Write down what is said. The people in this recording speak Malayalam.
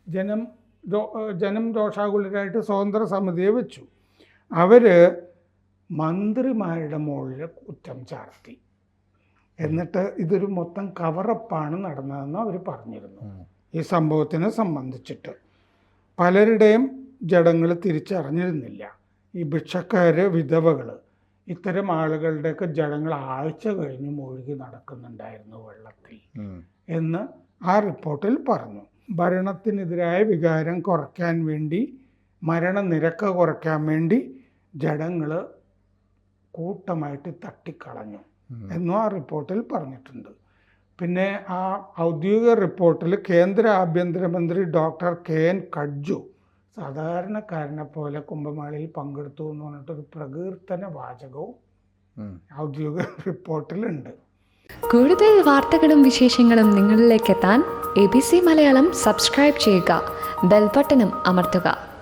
ജനം രോഷാകുലരായിട്ട് സ്വതന്ത്ര സമിതിയെ വെച്ചു. അവർ മന്ത്രിമാരുടെ മുകളിൽ കുറ്റം ചാർത്തി. എന്നിട്ട് ഇതൊരു മൊത്തം കവറപ്പാണ് നടന്നതെന്ന് അവർ പറഞ്ഞിരുന്നു. ഈ സംഭവത്തിനെ സംബന്ധിച്ചിട്ട് പലരുടെയും ജഡങ്ങൾ തിരിച്ചറിഞ്ഞിരുന്നില്ല. ഈ ഭിക്ഷക്കാർ, വിധവകൾ, ഇത്തരം ആളുകളുടെയൊക്കെ ജഡങ്ങൾ ആഴ്ച കഴിഞ്ഞ് മുഴുകി നടക്കുന്നുണ്ടായിരുന്നു വെള്ളത്തിൽ എന്ന് ആ റിപ്പോർട്ടിൽ പറഞ്ഞു. ഭരണത്തിനെതിരായ വികാരം കുറയ്ക്കാൻ വേണ്ടി, മരണനിരക്ക് കുറയ്ക്കാൻ വേണ്ടി ജഡങ്ങൾ കൂട്ടമായിട്ട് തട്ടിക്കളഞ്ഞു എന്നും ആ റിപ്പോർട്ടിൽ പറഞ്ഞിട്ടുണ്ട്. പിന്നെ ആ ഔദ്യോഗിക റിപ്പോർട്ടിൽ കേന്ദ്ര ആഭ്യന്തരമന്ത്രി ഡോക്ടർ KN കഡ്ജു സാധാരണക്കാരനെ പോലെ കുംഭമേളയിൽ പങ്കെടുത്തു എന്ന് പറഞ്ഞിട്ടൊരു പ്രകീർത്തന വാചകവും ഔദ്യോഗിക റിപ്പോർട്ടിലുണ്ട്. കൂടുതൽ വാർത്തകളും വിശേഷങ്ങളും നിങ്ങളിലേക്ക് എത്താൻ ABC മലയാളം സബ്സ്ക്രൈബ് ചെയ്യുക, ബെൽ ബട്ടണും അമർത്തുക.